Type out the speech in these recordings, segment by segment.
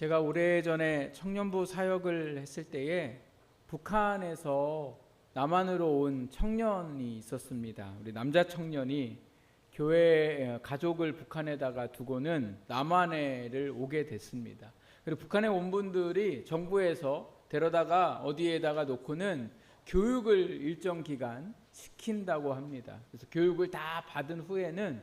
제가 오래전에 청년부 사역을 했을 때에 북한에서 남한으로 온 청년이 있었습니다. 우리 남자 청년이 교회 가족을 북한에다가 두고는 남한에를 오게 됐습니다. 그리고 북한에 온 분들이 정부에서 데려다가 어디에다가 놓고는 교육을 일정 기간 시킨다고 합니다. 그래서 교육을 다 받은 후에는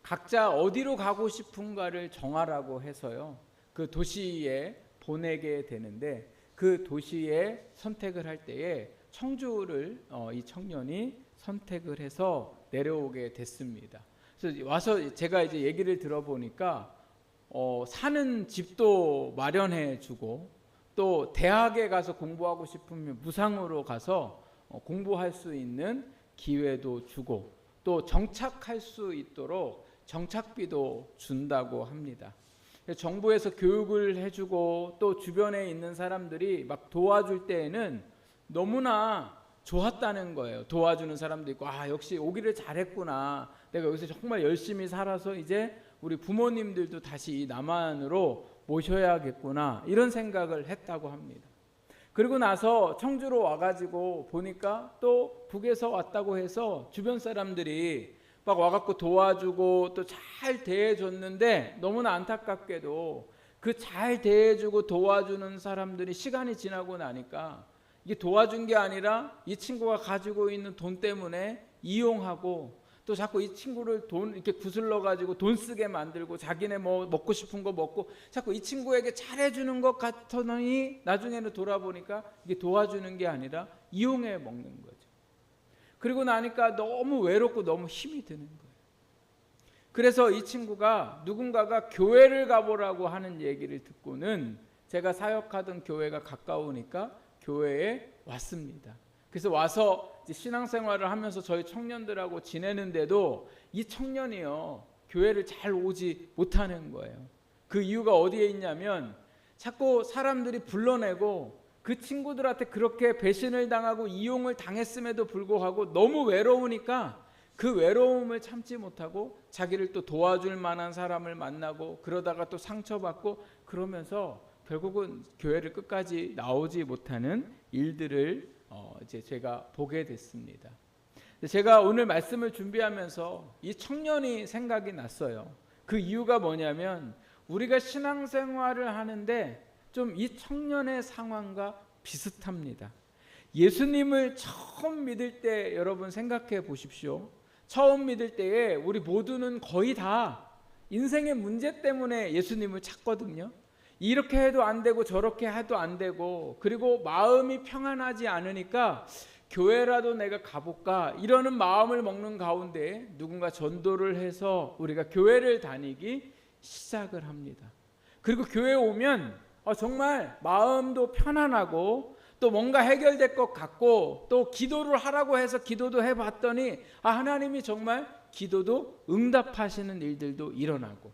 각자 어디로 가고 싶은가를 정하라고 해서요, 그 도시에 보내게 되는데, 그 도시에 선택을 할 때에 청주를 이 청년이 선택을 해서 내려오게 됐습니다. 그래서 와서 제가 이제 얘기를 들어보니까 사는 집도 마련해주고, 또 대학에 가서 공부하고 싶으면 무상으로 가서 공부할 수 있는 기회도 주고, 또 정착할 수 있도록 정착비도 준다고 합니다. 정부에서 교육을 해주고 또 주변에 있는 사람들이 막 도와줄 때에는 너무나 좋았다는 거예요. 도와주는 사람도 있고, 역시 오기를 잘했구나, 내가 여기서 정말 열심히 살아서 이제 우리 부모님들도 다시 이 남한으로 모셔야겠구나, 이런 생각을 했다고 합니다. 그리고 나서 청주로 와가지고 보니까 또 북에서 왔다고 해서 주변 사람들이 막 와갖고 도와주고 또 잘 대해줬는데, 너무나 안타깝게도 그 잘 대해주고 도와주는 사람들이 시간이 지나고 나니까 이게 도와준 게 아니라 이 친구가 가지고 있는 돈 때문에 이용하고, 또 자꾸 이 친구를 돈 이렇게 구슬러 가지고 돈 쓰게 만들고, 자기네 뭐 먹고 싶은 거 먹고, 자꾸 이 친구에게 잘해주는 것 같더니 나중에는 돌아보니까 이게 도와주는 게 아니라 이용해 먹는 거죠. 그리고 나니까 너무 외롭고 너무 힘이 드는 거예요. 그래서 이 친구가 누군가가 교회를 가보라고 하는 얘기를 듣고는, 제가 사역하던 교회가 가까우니까 교회에 왔습니다. 그래서 와서 이제 신앙생활을 하면서 저희 청년들하고 지내는데도 이 청년이요, 교회를 잘 오지 못하는 거예요. 그 이유가 어디에 있냐면, 자꾸 사람들이 불러내고 그 친구들한테 그렇게 배신을 당하고 이용을 당했음에도 불구하고 너무 외로우니까 그 외로움을 참지 못하고 자기를 또 도와줄 만한 사람을 만나고, 그러다가 또 상처받고, 그러면서 결국은 교회를 끝까지 나오지 못하는 일들을 이제 제가 보게 됐습니다. 제가 오늘 말씀을 준비하면서 이 청년이 생각이 났어요. 그 이유가 뭐냐면, 우리가 신앙생활을 하는데 좀 이 청년의 상황과 비슷합니다. 예수님을 처음 믿을 때 여러분 생각해 보십시오. 처음 믿을 때에 우리 모두는 거의 다 인생의 문제 때문에 예수님을 찾거든요. 이렇게 해도 안 되고 저렇게 해도 안 되고, 그리고 마음이 평안하지 않으니까 교회라도 내가 가볼까, 이러는 마음을 먹는 가운데 누군가 전도를 해서 우리가 교회를 다니기 시작을 합니다. 그리고 교회에 오면 정말 마음도 편안하고, 또 뭔가 해결될 것 같고, 또 기도를 하라고 해서 기도도 해봤더니 하나님이 정말 기도도 응답하시는 일들도 일어나고,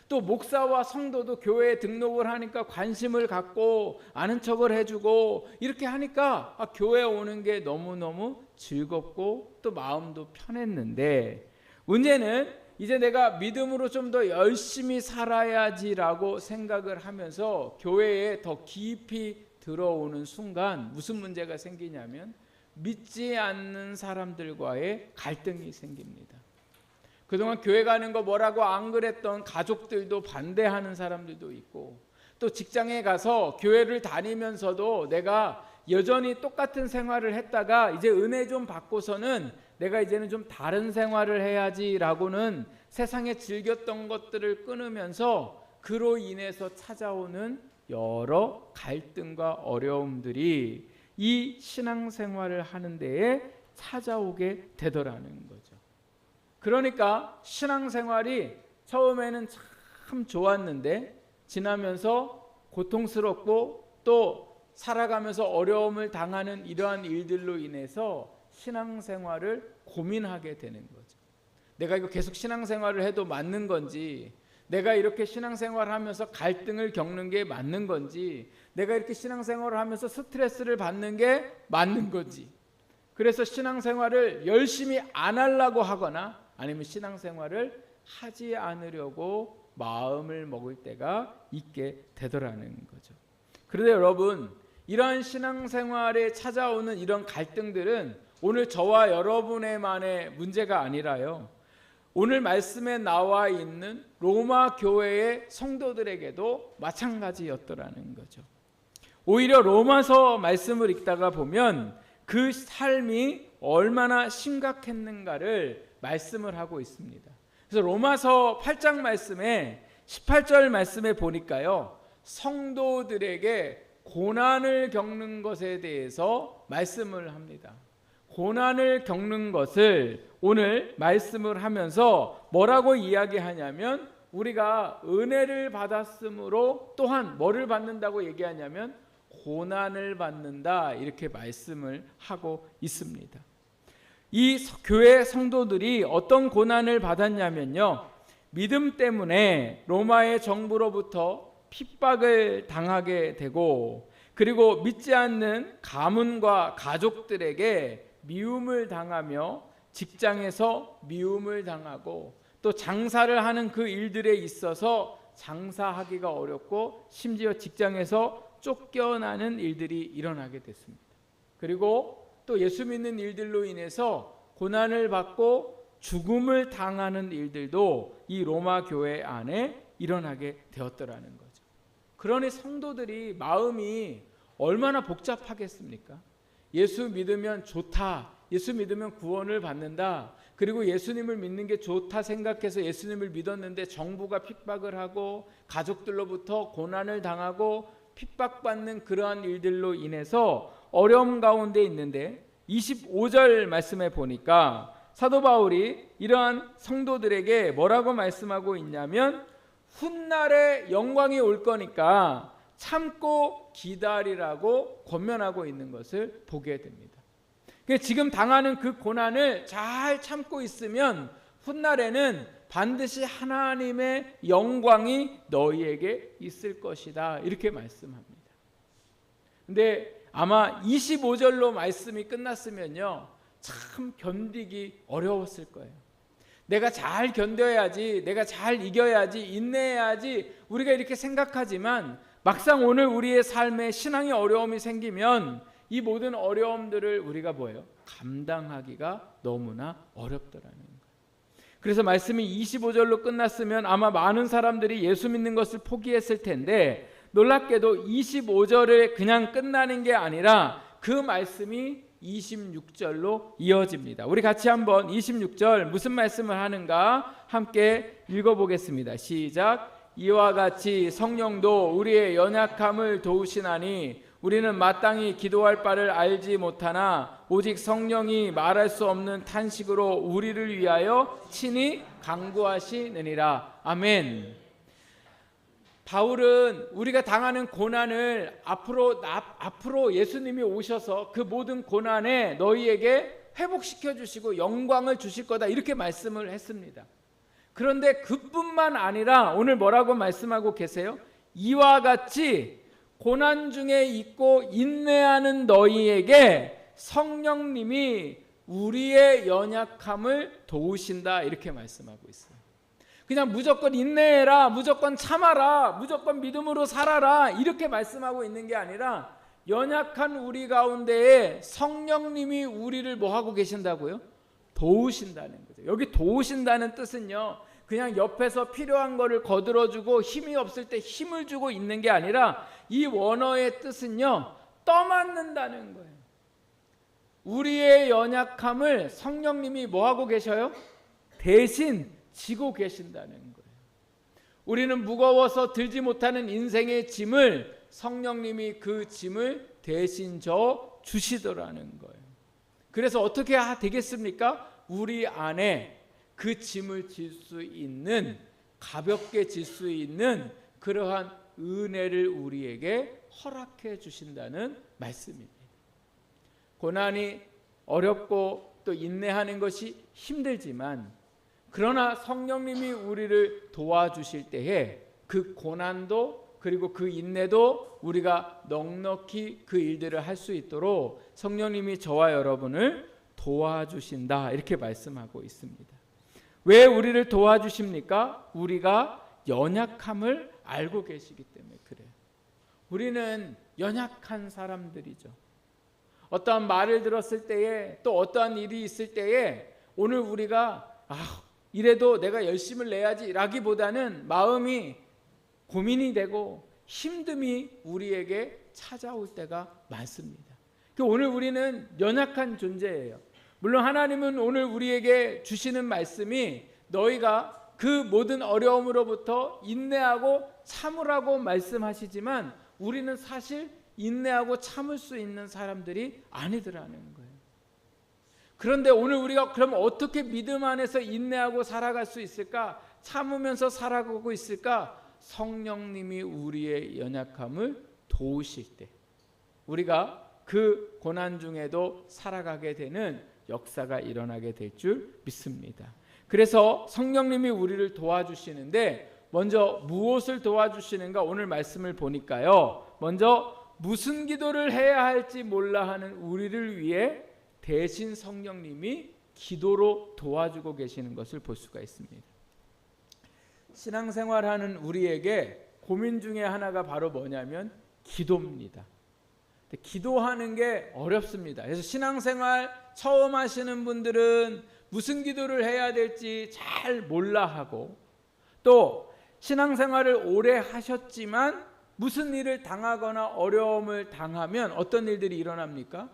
또 목사와 성도도 교회에 등록을 하니까 관심을 갖고 아는 척을 해주고, 이렇게 하니까 교회에 오는 게 너무너무 즐겁고 또 마음도 편했는데, 문제는 이제 내가 믿음으로 좀 더 열심히 살아야지라고 생각을 하면서 교회에 더 깊이 들어오는 순간 무슨 문제가 생기냐면, 믿지 않는 사람들과의 갈등이 생깁니다. 그동안 교회 가는 거 뭐라고 안 그랬던 가족들도 반대하는 사람들도 있고, 또 직장에 가서 교회를 다니면서도 내가 여전히 똑같은 생활을 했다가 이제 은혜 좀 받고서는 내가 이제는 좀 다른 생활을 해야지라고는 세상에 즐겼던 것들을 끊으면서, 그로 인해서 찾아오는 여러 갈등과 어려움들이 이 신앙생활을 하는 데에 찾아오게 되더라는 거죠. 그러니까 신앙생활이 처음에는 참 좋았는데 지나면서 고통스럽고 또 살아가면서 어려움을 당하는 이러한 일들로 인해서 신앙생활을 고민하게 되는 거죠. 내가 이거 계속 신앙생활을 해도 맞는 건지, 내가 이렇게 신앙생활을 하면서 갈등을 겪는 게 맞는 건지, 내가 이렇게 신앙생활을 하면서 스트레스를 받는 게 맞는 건지, 그래서 신앙생활을 열심히 안 하려고 하거나 아니면 신앙생활을 하지 않으려고 마음을 먹을 때가 있게 되더라는 거죠. 그런데 여러분, 이러한 신앙생활에 찾아오는 이런 갈등들은 오늘 저와 여러분의만의 문제가 아니라요, 오늘 말씀에 나와 있는 로마 교회의 성도들에게도 마찬가지였더라는 거죠. 오히려 로마서 말씀을 읽다가 보면 그 삶이 얼마나 심각했는가를 말씀을 하고 있습니다. 그래서 로마서 8장 말씀에 18절 말씀에 보니까요, 성도들에게 고난을 겪는 것에 대해서 말씀을 합니다. 고난을 겪는 것을 오늘 말씀을 하면서 뭐라고 이야기하냐면, 우리가 은혜를 받았으므로 또한 뭐를 받는다고 얘기하냐면 고난을 받는다, 이렇게 말씀을 하고 있습니다. 이 교회 성도들이 어떤 고난을 받았냐면요, 믿음 때문에 로마의 정부로부터 핍박을 당하게 되고, 그리고 믿지 않는 가문과 가족들에게 미움을 당하며 직장에서 미움을 당하고, 또 장사를 하는 그 일들에 있어서 장사하기가 어렵고 심지어 직장에서 쫓겨나는 일들이 일어나게 됐습니다. 그리고 또 예수 믿는 일들로 인해서 고난을 받고 죽음을 당하는 일들도 이 로마 교회 안에 일어나게 되었더라는 거죠. 그러니 성도들이 마음이 얼마나 복잡하겠습니까? 예수 믿으면 좋다, 예수 믿으면 구원을 받는다, 그리고 예수님을 믿는 게 좋다 생각해서 예수님을 믿었는데 정부가 핍박을 하고 가족들로부터 고난을 당하고 핍박받는 그러한 일들로 인해서 어려움 가운데 있는데, 25절 말씀에 보니까 사도 바울이 이러한 성도들에게 뭐라고 말씀하고 있냐면, 훗날에 영광이 올 거니까 참고 기다리라고 권면하고 있는 것을 보게 됩니다. 지금 당하는 그 고난을 잘 참고 있으면 훗날에는 반드시 하나님의 영광이 너희에게 있을 것이다, 이렇게 말씀합니다. 근데 아마 25절로 말씀이 끝났으면요, 참 견디기 어려웠을 거예요. 내가 잘 견뎌야지, 내가 잘 이겨야지, 인내해야지, 우리가 이렇게 생각하지만 막상 오늘 우리의 삶에 신앙의 어려움이 생기면 이 모든 어려움들을 우리가 뭐예요? 감당하기가 너무나 어렵더라는 거예요. 그래서 말씀이 25절로 끝났으면 아마 많은 사람들이 예수 믿는 것을 포기했을 텐데, 놀랍게도 25절에 그냥 끝나는 게 아니라 그 말씀이 26절로 이어집니다. 우리 같이 한번 26절 무슨 말씀을 하는가 함께 읽어보겠습니다. 시작. 이와 같이 성령도 우리의 연약함을 도우시나니 우리는 마땅히 기도할 바를 알지 못하나 오직 성령이 말할 수 없는 탄식으로 우리를 위하여 친히 간구하시느니라. 아멘. 바울은 우리가 당하는 고난을 앞으로 예수님이 오셔서 그 모든 고난에 너희에게 회복시켜 주시고 영광을 주실 거다, 이렇게 말씀을 했습니다. 그런데 그뿐만 아니라 오늘 뭐라고 말씀하고 계세요? 이와 같이 고난 중에 있고 인내하는 너희에게 성령님이 우리의 연약함을 도우신다, 이렇게 말씀하고 있어요. 그냥 무조건 인내해라, 무조건 참아라, 무조건 믿음으로 살아라, 이렇게 말씀하고 있는 게 아니라 연약한 우리 가운데에 성령님이 우리를 뭐 하고 계신다고요? 도우신다는 거죠. 여기 도우신다는 뜻은요, 그냥 옆에서 필요한 거를 거들어주고 힘이 없을 때 힘을 주고 있는 게 아니라 이 원어의 뜻은요, 떠맡는다는 거예요. 우리의 연약함을 성령님이 뭐 하고 계셔요? 대신 지고 계신다는 거예요. 우리는 무거워서 들지 못하는 인생의 짐을 성령님이 그 짐을 대신 져 주시더라는 거예요. 그래서 어떻게 되겠습니까? 우리 안에 그 짐을 질 수 있는, 가볍게 질 수 있는 그러한 은혜를 우리에게 허락해 주신다는 말씀입니다. 고난이 어렵고 또 인내하는 것이 힘들지만, 그러나 성령님이 우리를 도와주실 때에 그 고난도 그리고 그 인내도 우리가 넉넉히 그 일들을 할 수 있도록 성령님이 저와 여러분을 도와주신다, 이렇게 말씀하고 있습니다. 왜 우리를 도와주십니까? 우리가 연약함을 알고 계시기 때문에 그래요. 우리는 연약한 사람들이죠. 어떠한 말을 들었을 때에, 또 어떠한 일이 있을 때에 오늘 우리가 이래도 내가 열심을 내야지 라기보다는 마음이 고민이 되고 힘듦이 우리에게 찾아올 때가 많습니다. 오늘 우리는 연약한 존재예요. 물론 하나님은 오늘 우리에게 주시는 말씀이 너희가 그 모든 어려움으로부터 인내하고 참으라고 말씀하시지만 우리는 사실 인내하고 참을 수 있는 사람들이 아니더라는 거예요. 그런데 오늘 우리가 그럼 어떻게 믿음 안에서 인내하고 살아갈 수 있을까? 참으면서 살아가고 있을까? 성령님이 우리의 연약함을 도우실 때 우리가 그 고난 중에도 살아가게 되는 역사가 일어나게 될 줄 믿습니다. 그래서 성령님이 우리를 도와주시는데 먼저 무엇을 도와주시는가? 오늘 말씀을 보니까요. 먼저 무슨 기도를 해야 할지 몰라 하는 우리를 위해 대신 성령님이 기도로 도와주고 계시는 것을 볼 수가 있습니다. 신앙생활하는 우리에게 고민 중에 하나가 바로 뭐냐면 기도입니다. 기도하는 게 어렵습니다. 그래서 신앙생활 처음 하시는 분들은 무슨 기도를 해야 될지 잘 몰라 하고, 또 신앙생활을 오래 하셨지만 무슨 일을 당하거나 어려움을 당하면 어떤 일들이 일어납니까?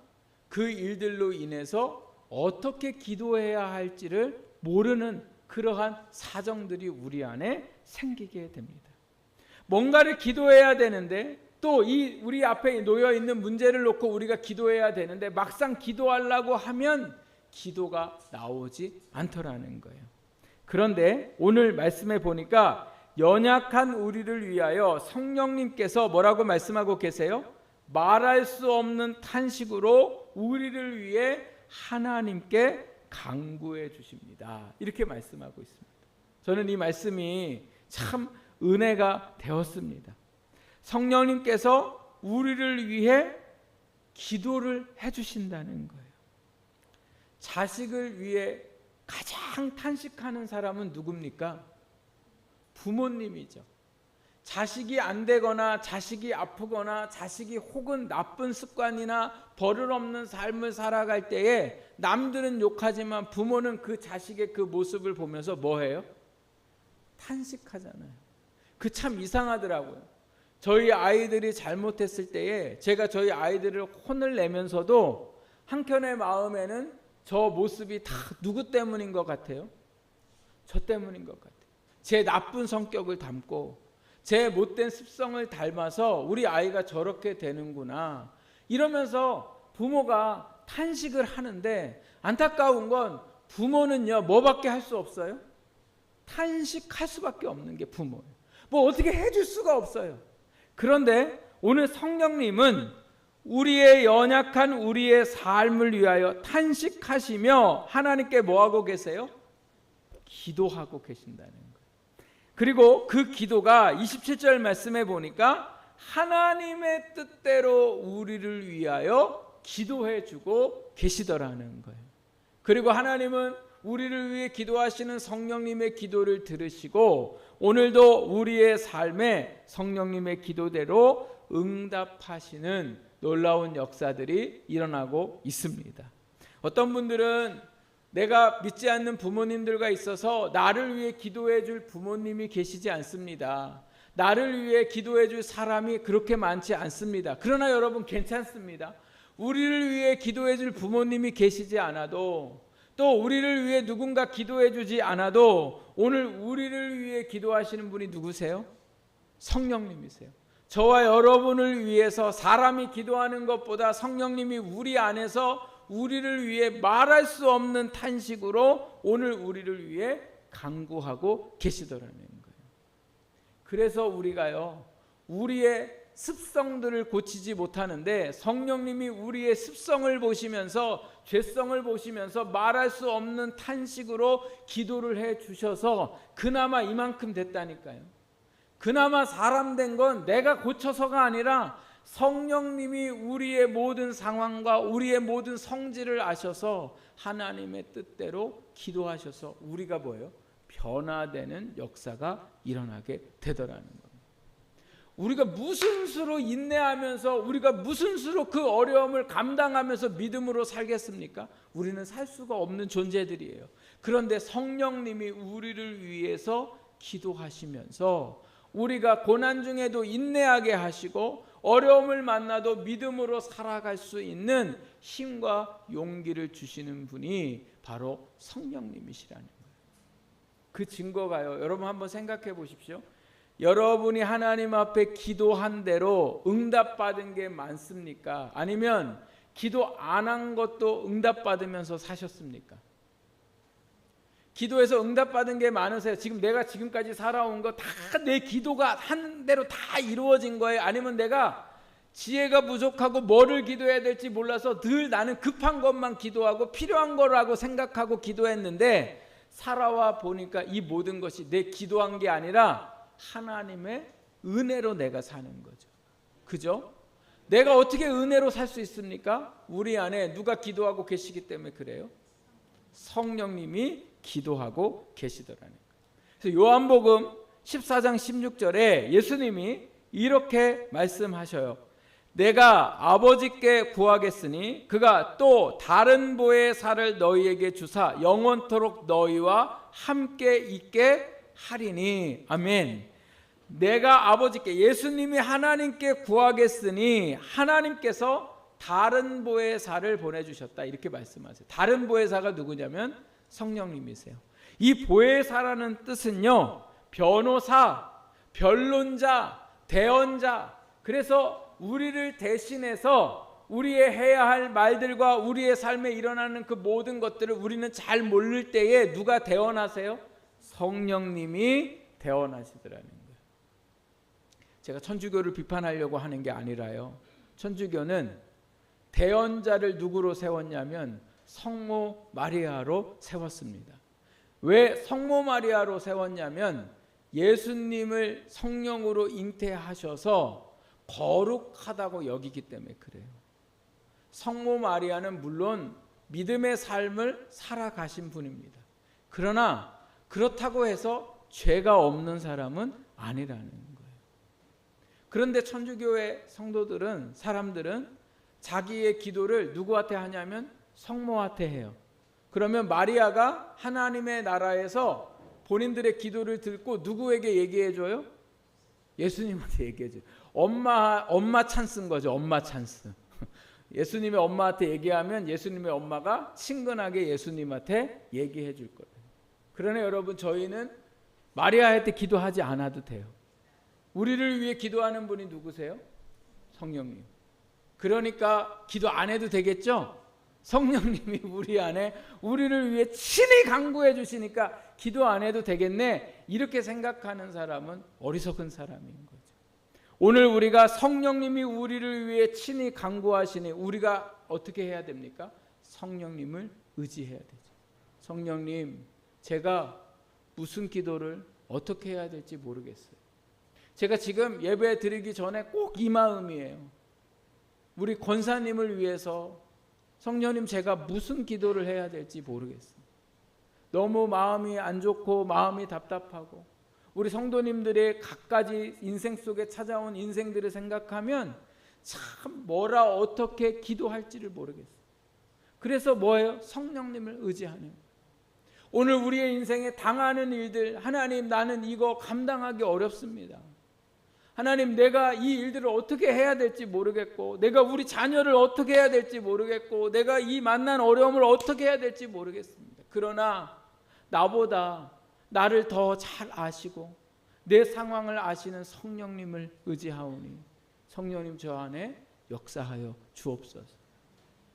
그 일들로 인해서 어떻게 기도해야 할지를 모르는 그러한 사정들이 우리 안에 생기게 됩니다. 뭔가를 기도해야 되는데 또 이 우리 앞에 놓여 있는 문제를 놓고 우리가 기도해야 되는데 막상 기도하려고 하면 기도가 나오지 않더라는 거예요. 그런데 오늘 말씀에 보니까 연약한 우리를 위하여 성령님께서 뭐라고 말씀하고 계세요? 말할 수 없는 탄식으로 우리를 위해 하나님께 간구해 주십니다. 이렇게 말씀하고 있습니다. 저는 이 말씀이 참 은혜가 되었습니다. 성령님께서 우리를 위해 기도를 해주신다는 거예요. 자식을 위해 가장 탄식하는 사람은 누굽니까? 부모님이죠. 자식이 안 되거나 자식이 아프거나 자식이 혹은 나쁜 습관이나 버릇없는 삶을 살아갈 때에 남들은 욕하지만 부모는 그 자식의 그 모습을 보면서 뭐해요? 탄식하잖아요. 그 참 이상하더라고요. 저희 아이들이 잘못했을 때에 제가 저희 아이들을 혼을 내면서도 한켠의 마음에는 저 모습이 다 누구 때문인 것 같아요? 저 때문인 것 같아요. 제 나쁜 성격을 담고 제 못된 습성을 닮아서 우리 아이가 저렇게 되는구나 이러면서 부모가 탄식을 하는데, 안타까운 건 부모는요 뭐밖에 할 수 없어요? 탄식할 수밖에 없는 게 부모예요. 뭐 어떻게 해줄 수가 없어요. 그런데 오늘 성령님은 우리의 연약한 우리의 삶을 위하여 탄식하시며 하나님께 뭐하고 계세요? 기도하고 계신다는 거예요. 그리고 그 기도가 27절 말씀에 보니까 하나님의 뜻대로 우리를 위하여 기도해 주고 계시더라는 거예요. 그리고 하나님은 우리를 위해 기도하시는 성령님의 기도를 들으시고 오늘도 우리의 삶에 성령님의 기도대로 응답하시는 놀라운 역사들이 일어나고 있습니다. 어떤 분들은 내가 믿지 않는 부모님들과 있어서 나를 위해 기도해 줄 부모님이 계시지 않습니다. 나를 위해 기도해 줄 사람이 그렇게 많지 않습니다. 그러나 여러분 괜찮습니다. 우리를 위해 기도해 줄 부모님이 계시지 않아도, 또 우리를 위해 누군가 기도해 주지 않아도 오늘 우리를 위해 기도하시는 분이 누구세요? 성령님이세요. 저와 여러분을 위해서 사람이 기도하는 것보다 성령님이 우리 안에서 우리를 위해 말할 수 없는 탄식으로 오늘 우리를 위해 간구하고 계시더라는 거예요. 그래서 우리가요 우리의 습성들을 고치지 못하는데 성령님이 우리의 습성을 보시면서 죄성을 보시면서 말할 수 없는 탄식으로 기도를 해 주셔서 그나마 이만큼 됐다니까요. 그나마 사람 된 건 내가 고쳐서가 아니라 성령님이 우리의 모든 상황과 우리의 모든 성질을 아셔서 하나님의 뜻대로 기도하셔서 우리가 뭐예요? 변화되는 역사가 일어나게 되더라는 겁니다. 우리가 무슨 수로 인내하면서 우리가 무슨 수로 그 어려움을 감당하면서 믿음으로 살겠습니까? 우리는 살 수가 없는 존재들이에요. 그런데 성령님이 우리를 위해서 기도하시면서 우리가 고난 중에도 인내하게 하시고 어려움을 만나도 믿음으로 살아갈 수 있는 힘과 용기를 주시는 분이 바로 성령님이시라는 거예요. 그 증거가요. 여러분 한번 생각해 보십시오. 여러분이 하나님 앞에 기도한 대로 응답받은 게 많습니까? 아니면 기도 안 한 것도 응답받으면서 사셨습니까? 기도해서 응답받은 게 많으세요? 지금 내가 지금까지 살아온 거 다 내 기도가 한 대로 다 이루어진 거예요? 아니면 내가 지혜가 부족하고 뭐를 기도해야 될지 몰라서 늘 나는 급한 것만 기도하고 필요한 거라고 생각하고 기도했는데 살아와 보니까 이 모든 것이 내 기도한 게 아니라 하나님의 은혜로 내가 사는 거죠. 그죠? 내가 어떻게 은혜로 살 수 있습니까? 우리 안에 누가 기도하고 계시기 때문에 그래요? 성령님이 기도하고 계시더라는 거예요. 그래서 요한복음 14장 16절에 예수님이 이렇게 말씀하셔요. 내가 아버지께 구하겠으니 그가 또 다른 보혜사를 너희에게 주사 영원토록 너희와 함께 있게 하리니. 아멘. 내가 아버지께, 예수님이 하나님께 구하겠으니 하나님께서 다른 보혜사를 보내주셨다 이렇게 말씀하세요. 다른 보혜사가 누구냐면 성령님이세요. 이 보혜사라는 뜻은요, 변호사, 변론자, 대언자. 그래서 우리를 대신해서 우리의 해야 할 말들과 우리의 삶에 일어나는 그 모든 것들을 우리는 잘 모를 때에 누가 대언하세요? 성령님이 대언하시더라는 거예요. 제가 천주교를 비판하려고 하는 게 아니라요. 천주교는 대언자를 누구로 세웠냐면 성모 마리아로 세웠습니다. 왜 성모 마리아로 세웠냐면 예수님을 성령으로 잉태하셔서 거룩하다고 여기기 때문에 그래요. 성모 마리아는 물론 믿음의 삶을 살아가신 분입니다. 그러나 그렇다고 해서 죄가 없는 사람은 아니라는 거예요. 그런데 천주교의 성도들은, 사람들은 자기의 기도를 누구한테 하냐면 성모한테 해요. 그러면 마리아가 하나님의 나라에서 본인들의 기도를 듣고 누구에게 얘기해줘요? 예수님한테 얘기해줘요. 엄마 찬스인 거죠. 엄마 찬스. 예수님의 엄마한테 얘기하면 예수님의 엄마가 친근하게 예수님한테 얘기해 줄 거예요. 그러나 여러분, 저희는 마리아한테 기도하지 않아도 돼요. 우리를 위해 기도하는 분이 누구세요? 성령님. 그러니까 기도 안 해도 되겠죠? 성령님이 우리 안에 우리를 위해 친히 간구해 주시니까 기도 안 해도 되겠네, 이렇게 생각하는 사람은 어리석은 사람인 거죠. 오늘 우리가 성령님이 우리를 위해 친히 간구하시니 우리가 어떻게 해야 됩니까? 성령님을 의지해야 되죠. 성령님, 제가 무슨 기도를 어떻게 해야 될지 모르겠어요. 제가 지금 예배 드리기 전에 꼭 이 마음이에요. 우리 권사님을 위해서 성령님, 제가 무슨 기도를 해야 될지 모르겠어요. 너무 마음이 안 좋고 마음이 답답하고 우리 성도님들의 갖가지 인생 속에 찾아온 인생들을 생각하면 참 뭐라 어떻게 기도할지를 모르겠어요. 그래서 뭐예요? 성령님을 의지하는 거예요. 오늘 우리의 인생에 당하는 일들, 하나님, 나는 이거 감당하기 어렵습니다. 하나님, 내가 이 일들을 어떻게 해야 될지 모르겠고, 내가 우리 자녀를 어떻게 해야 될지 모르겠고, 내가 이 만난 어려움을 어떻게 해야 될지 모르겠습니다. 그러나 나보다 나를 더 잘 아시고 내 상황을 아시는 성령님을 의지하오니 성령님, 저 안에 역사하여 주옵소서.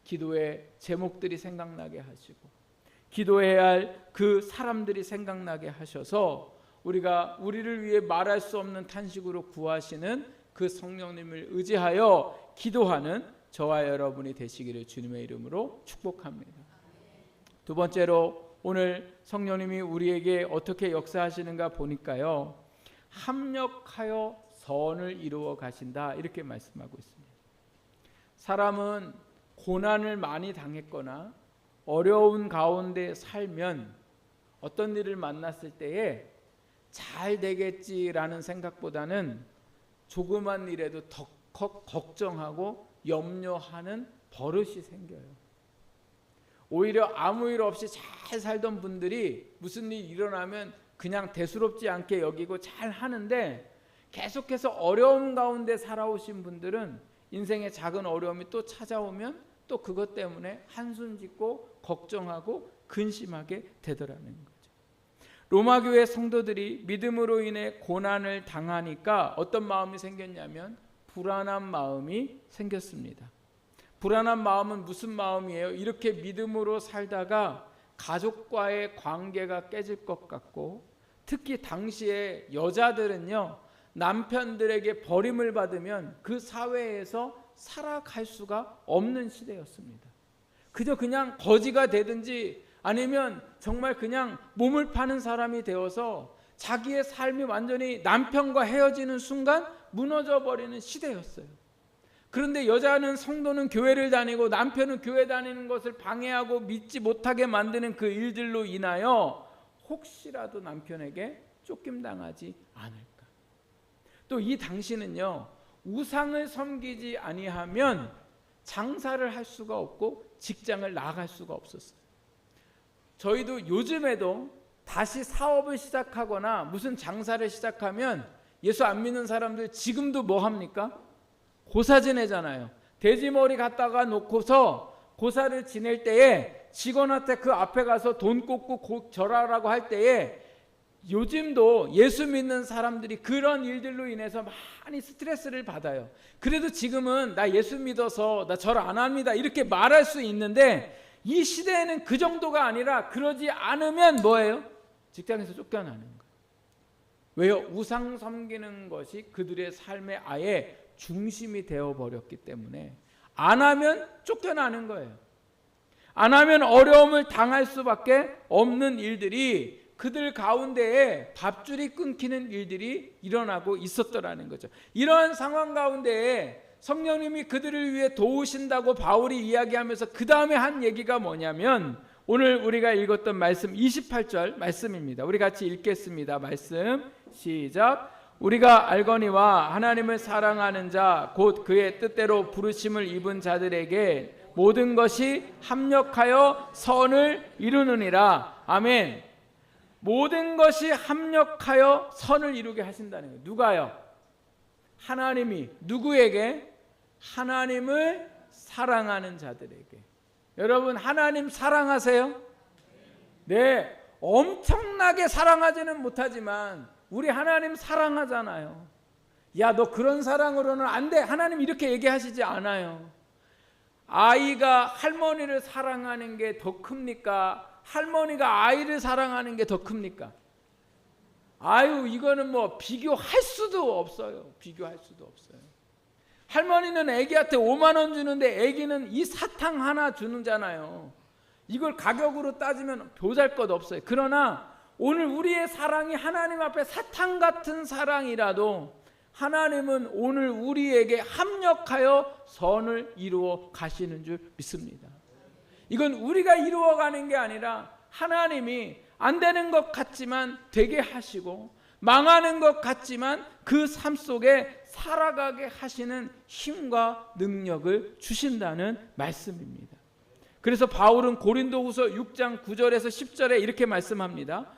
기도의 제목들이 생각나게 하시고 기도해야 할 그 사람들이 생각나게 하셔서 우리가 우리를 위해 말할 수 없는 탄식으로 구하시는 그 성령님을 의지하여 기도하는 저와 여러분이 되시기를 주님의 이름으로 축복합니다. 두 번째로 오늘 성령님이 우리에게 어떻게 역사하시는가 보니까요, 합력하여 선을 이루어 가신다 이렇게 말씀하고 있습니다. 사람은 고난을 많이 당했거나 어려운 가운데 살면 어떤 일을 만났을 때에 잘 되겠지라는 생각보다는 조그만 일에도 덜컥 걱정하고 염려하는 버릇이 생겨요. 오히려 아무 일 없이 잘 살던 분들이 무슨 일이 일어나면 그냥 대수롭지 않게 여기고 잘 하는데, 계속해서 어려움 가운데 살아오신 분들은 인생의 작은 어려움이 또 찾아오면 또 그것 때문에 한숨 짓고 걱정하고 근심하게 되더라는 거죠. 로마 교회 성도들이 믿음으로 인해 고난을 당하니까 어떤 마음이 생겼냐면 불안한 마음이 생겼습니다. 불안한 마음은 무슨 마음이에요? 이렇게 믿음으로 살다가 가족과의 관계가 깨질 것 같고, 특히 당시에 여자들은요, 남편들에게 버림을 받으면 그 사회에서 살아갈 수가 없는 시대였습니다. 그저 그냥 거지가 되든지 아니면 정말 그냥 몸을 파는 사람이 되어서 자기의 삶이 완전히 남편과 헤어지는 순간 무너져 버리는 시대였어요. 그런데 여자는, 성도는 교회를 다니고 남편은 교회 다니는 것을 방해하고 믿지 못하게 만드는 그 일들로 인하여 혹시라도 남편에게 쫓김당하지 않을까. 또 이 당시는요, 우상을 섬기지 아니하면 장사를 할 수가 없고 직장을 나갈 수가 없었어요. 저희도 요즘에도 다시 사업을 시작하거나 무슨 장사를 시작하면 예수 안 믿는 사람들 지금도 뭐 합니까? 고사 지내잖아요. 돼지머리 갖다가 놓고서 고사를 지낼 때에 직원한테 그 앞에 가서 돈 꽂고 절하라고 할 때에, 요즘도 예수 믿는 사람들이 그런 일들로 인해서 많이 스트레스를 받아요. 그래도 지금은 나 예수 믿어서 나 절 안 합니다 이렇게 말할 수 있는데, 이 시대에는 그 정도가 아니라 그러지 않으면 뭐예요? 직장에서 쫓겨나는 거예요. 왜요? 우상 섬기는 것이 그들의 삶의 아예 중심이 되어버렸기 때문에 안 하면 쫓겨나는 거예요. 안 하면 어려움을 당할 수밖에 없는 일들이, 그들 가운데에 밥줄이 끊기는 일들이 일어나고 있었더라는 거죠. 이러한 상황 가운데에 성령님이 그들을 위해 도우신다고 바울이 이야기하면서 그 다음에 한 얘기가 뭐냐면, 오늘 우리가 읽었던 말씀 28절 말씀입니다. 우리 같이 읽겠습니다. 말씀 시작. 우리가 알거니와 하나님을 사랑하는 자 곧 그의 뜻대로 부르심을 입은 자들에게 모든 것이 합력하여 선을 이루느니라. 아멘. 모든 것이 합력하여 선을 이루게 하신다는 거예요. 누가요? 하나님이. 누구에게? 하나님을 사랑하는 자들에게. 여러분, 하나님 사랑하세요? 네, 엄청나게 사랑하지는 못하지만 우리 하나님 사랑하잖아요. 야, 너 그런 사랑으로는 안 돼. 하나님 이렇게 얘기하시지 않아요. 아이가 할머니를 사랑하는 게 더 큽니까? 할머니가 아이를 사랑하는 게 더 큽니까? 아유, 이거는 뭐 비교할 수도 없어요. 비교할 수도 없어요. 할머니는 애기한테 5만 원 주는데 애기는 이 사탕 하나 주는잖아요. 이걸 가격으로 따지면 보잘것 없어요. 그러나 오늘 우리의 사랑이 하나님 앞에 사탕 같은 사랑이라도 하나님은 오늘 우리에게 합력하여 선을 이루어 가시는 줄 믿습니다. 이건 우리가 이루어가는 게 아니라 하나님이 안 되는 것 같지만 되게 하시고, 망하는 것 같지만 그 삶 속에 살아가게 하시는 힘과 능력을 주신다는 말씀입니다. 그래서 바울은 고린도후서 6장 9절에서 10절에 이렇게 말씀합니다.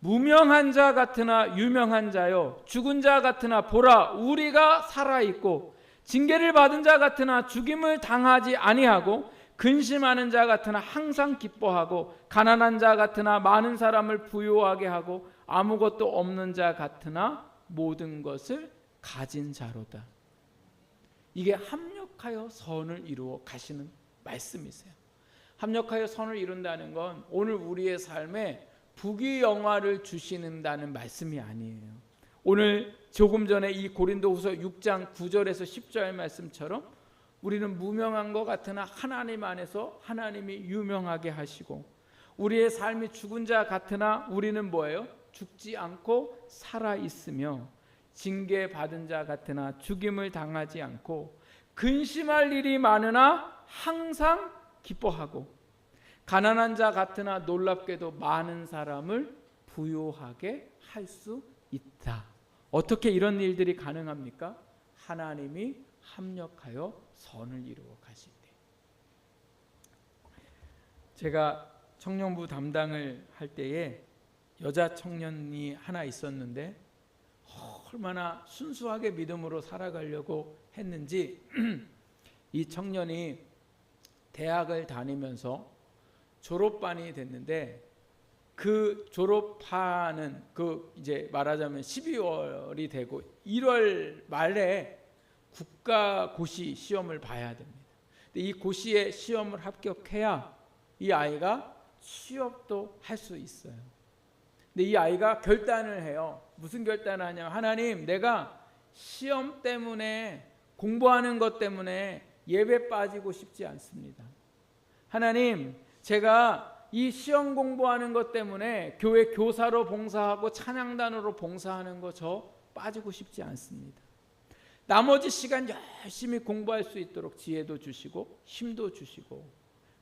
무명한 자 같으나 유명한 자요, 죽은 자 같으나 보라 우리가 살아있고, 징계를 받은 자 같으나 죽임을 당하지 아니하고, 근심하는 자 같으나 항상 기뻐하고, 가난한 자 같으나 많은 사람을 부유하게 하고, 아무것도 없는 자 같으나 모든 것을 가진 자로다. 이게 합력하여 선을 이루어 가시는 말씀이세요. 합력하여 선을 이룬다는 건 오늘 우리의 삶에 부귀영화를 주시는다는 말씀이 아니에요. 오늘 조금 전에 이 고린도후서 6장 9절에서 10절 말씀처럼 우리는 무명한 것 같으나 하나님 안에서 하나님이 유명하게 하시고, 우리의 삶이 죽은 자 같으나 우리는 뭐예요? 죽지 않고 살아있으며, 징계받은 자 같으나 죽임을 당하지 않고, 근심할 일이 많으나 항상 기뻐하고, 가난한 자 같으나 놀랍게도 많은 사람을 부유하게 할 수 있다. 어떻게 이런 일들이 가능합니까? 하나님이 합력하여 선을 이루어 가실 때. 제가 청년부 담당을 할 때에 여자 청년이 하나 있었는데 얼마나 순수하게 믿음으로 살아가려고 했는지 이 청년이 대학을 다니면서 졸업반이 됐는데 그 졸업하는 그 이제 말하자면 12월이 되고 1월 말에 국가고시 시험을 봐야 됩니다. 근데 이 고시에 시험을 합격해야 이 아이가 취업도 할 수 있어요. 근데 이 아이가 결단을 해요. 무슨 결단을 하냐면 하나님, 내가 시험 때문에 공부하는 것 때문에 예배 빠지고 싶지 않습니다. 하나님, 제가 이 시험 공부하는 것 때문에 교회 교사로 봉사하고 찬양단으로 봉사하는 거 저 빠지고 싶지 않습니다. 나머지 시간 열심히 공부할 수 있도록 지혜도 주시고 힘도 주시고,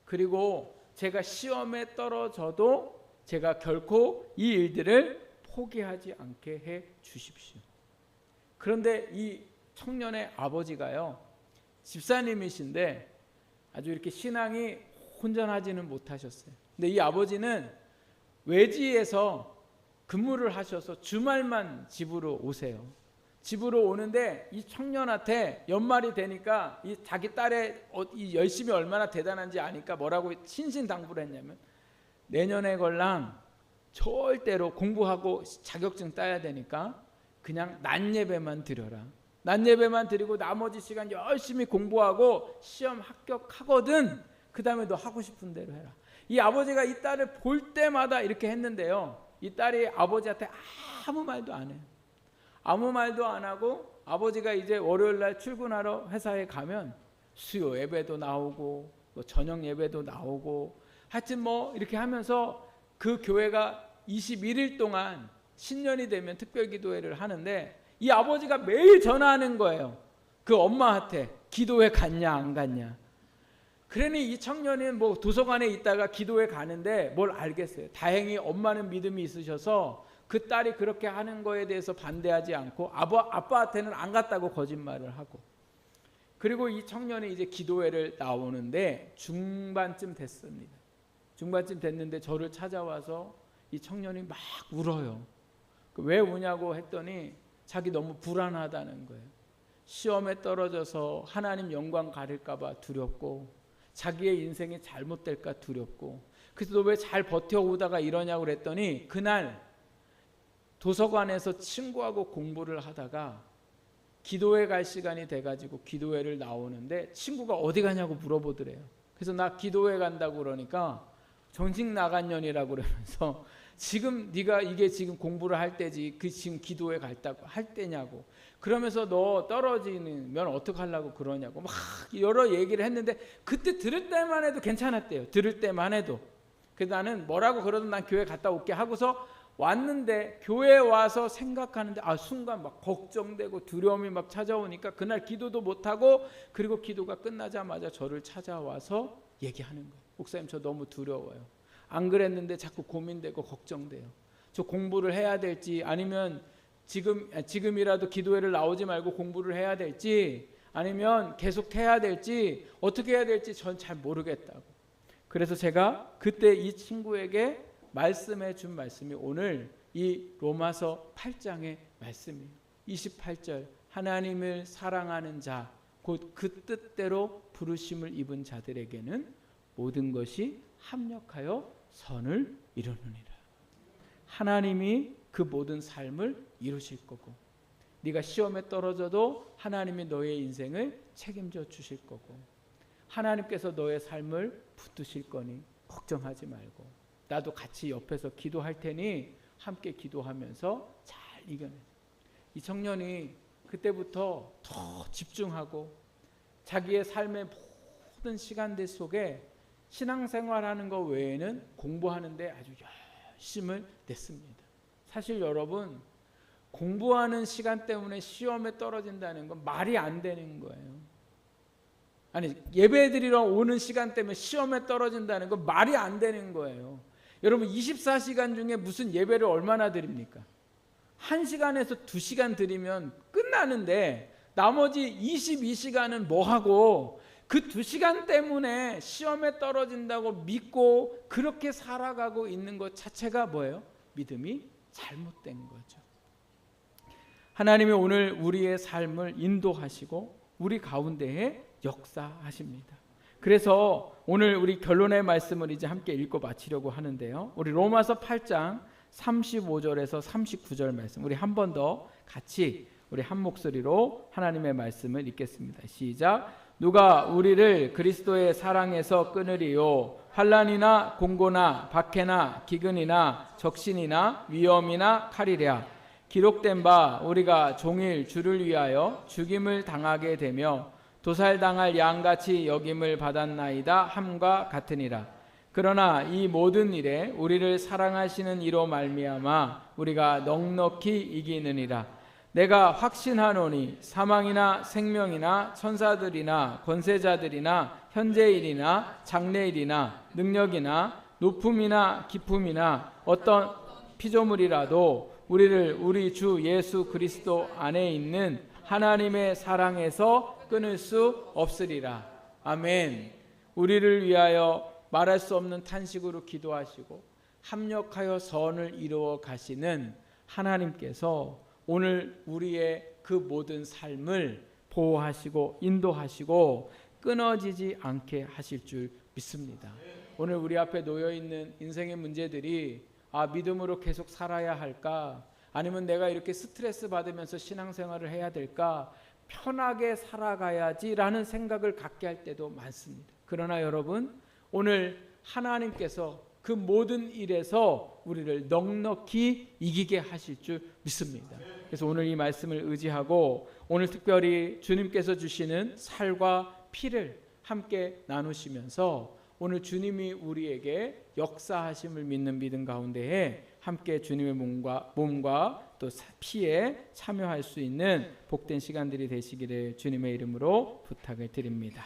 그리고 제가 시험에 떨어져도 제가 결코 이 일들을 포기하지 않게 해 주십시오. 그런데 이 청년의 아버지가요, 집사님이신데 아주 이렇게 신앙이 혼전하지는 못하셨어요. 근데 이 아버지는 외지에서 근무를 하셔서 주말만 집으로 오세요. 집으로 오는데 이 청년한테 연말이 되니까 이 자기 딸의 이 열심히 얼마나 대단한지 아니까 뭐라고 신신당부를 했냐면, 내년에 걸랑 절대로 공부하고 자격증 따야 되니까 그냥 낮 예배만 드려라. 낮 예배만 드리고 나머지 시간 열심히 공부하고 시험 합격하거든 그 다음에 너 하고 싶은 대로 해라. 이 아버지가 이 딸을 볼 때마다 이렇게 했는데요, 이 딸이 아버지한테 아무 말도 안 해요. 아무 말도 안 하고 아버지가 이제 월요일날 출근하러 회사에 가면 수요 예배도 나오고 뭐 저녁 예배도 나오고 하여튼 뭐 이렇게 하면서 그 교회가 21일 동안 신년이 되면 특별기도회를 하는데 이 아버지가 매일 전화하는 거예요. 그 엄마한테 기도회 갔냐 안 갔냐. 그러니 이 청년은 뭐 도서관에 있다가 기도회 가는데 뭘 알겠어요. 다행히 엄마는 믿음이 있으셔서 그 딸이 그렇게 하는 거에 대해서 반대하지 않고 아빠한테는 안 갔다고 거짓말을 하고, 그리고 이 청년이 이제 기도회를 나오는데 중반쯤 됐습니다. 중반쯤 됐는데 저를 찾아와서 이 청년이 막 울어요. 왜 우냐고 했더니 자기 너무 불안하다는 거예요. 시험에 떨어져서 하나님 영광 가릴까 봐 두렵고, 자기의 인생이 잘못될까 두렵고, 그래서 너 왜 잘 버텨오다가 이러냐고 그랬더니 그날 도서관에서 친구하고 공부를 하다가 기도회 갈 시간이 돼가지고 기도회를 나오는데 친구가 어디 가냐고 물어보더래요. 그래서 나 기도회 간다고 그러니까 정신 나간 년이라고 그러면서 지금 네가 이게 지금 공부를 할 때지 그 지금 기도회 갈다고 할 때냐고, 그러면서 너 떨어지면 어떡하려고 그러냐고 막 여러 얘기를 했는데 그때 들을 때만 해도 괜찮았대요. 들을 때만 해도. 그래서 나는 뭐라고 그러든 난 교회 갔다 올게 하고서 왔는데 교회에 와서 생각하는데 순간 막 걱정되고 두려움이 막 찾아오니까 그날 기도도 못하고, 그리고 기도가 끝나자마자 저를 찾아와서 얘기하는 거예요. 목사님, 저 너무 두려워요. 안 그랬는데 자꾸 고민되고 걱정돼요. 저 공부를 해야 될지 아니면 지금이라도 기도회를 나오지 말고 공부를 해야 될지 아니면 계속 해야 될지 어떻게 해야 될지 전 잘 모르겠다고. 그래서 제가 그때 이 친구에게 말씀해 준 말씀이 오늘 이 로마서 8장의 말씀이에요. 28절, 하나님을 사랑하는 자 곧 그 뜻대로 부르심을 입은 자들에게는 모든 것이 합력하여 선을 이루느니라. 하나님이 그 모든 삶을 이루실 거고, 네가 시험에 떨어져도 하나님이 너의 인생을 책임져 주실 거고, 하나님께서 너의 삶을 붙드실 거니 걱정하지 말고 나도 같이 옆에서 기도할 테니 함께 기도하면서 잘 이겨내. 이 청년이 그때부터 더 집중하고 자기의 삶의 모든 시간들 속에 신앙생활하는 것 외에는 공부하는 데 아주 열심을 냈습니다. 사실 여러분, 공부하는 시간 때문에 시험에 떨어진다는 건 말이 안 되는 거예요. 아니, 예배 드리러 오는 시간 때문에 시험에 떨어진다는 건 말이 안 되는 거예요. 여러분 24시간 중에 무슨 예배를 얼마나 드립니까? 1시간에서 2시간 드리면 끝나는데 나머지 22시간은 뭐하고 그 2시간 때문에 시험에 떨어진다고 믿고 그렇게 살아가고 있는 것 자체가 뭐예요? 믿음이 잘못된 거죠. 하나님이 오늘 우리의 삶을 인도하시고 우리 가운데에 역사하십니다. 그래서 오늘 우리 결론의 말씀을 이제 함께 읽고 마치려고 하는데요. 우리 로마서 8장 35절에서 39절 말씀 우리 한 번 더 같이 우리 한 목소리로 하나님의 말씀을 읽겠습니다. 시작. 누가 우리를 그리스도의 사랑에서 끊으리요? 환난이나 공고나 박해나 기근이나 적신이나 위험이나 칼이랴. 기록된 바 우리가 종일 주를 위하여 죽임을 당하게 되며 도살당할 양같이 여김을 받았나이다 함과 같으니라. 그러나 이 모든 일에 우리를 사랑하시는 이로 말미암아 우리가 넉넉히 이기느니라. 내가 확신하노니 사망이나 생명이나 천사들이나 권세자들이나 현재일이나 장래일이나 능력이나 높음이나 깊음이나 어떤 피조물이라도 우리를 우리 주 예수 그리스도 안에 있는 하나님의 사랑에서 끊을 수 없으리라. 아멘. 우리를 위하여 말할 수 없는 탄식으로 기도하시고 합력하여 선을 이루어 가시는 하나님께서 오늘 우리의 그 모든 삶을 보호하시고 인도하시고 끊어지지 않게 하실 줄 믿습니다. 오늘 우리 앞에 놓여 있는 인생의 문제들이 믿음으로 계속 살아야 할까? 아니면 내가 이렇게 스트레스 받으면서 신앙생활을 해야 될까? 편하게 살아가야지라는 생각을 갖게 할 때도 많습니다. 그러나 여러분, 오늘 하나님께서 그 모든 일에서 우리를 넉넉히 이기게 하실 줄 믿습니다. 그래서 오늘 이 말씀을 의지하고 오늘 특별히 주님께서 주시는 살과 피를 함께 나누시면서 오늘 주님이 우리에게 역사하심을 믿는 믿음 가운데에 함께 주님의 몸과 또 피에 참여할 수 있는 복된 시간들이 되시기를 주님의 이름으로 부탁을 드립니다.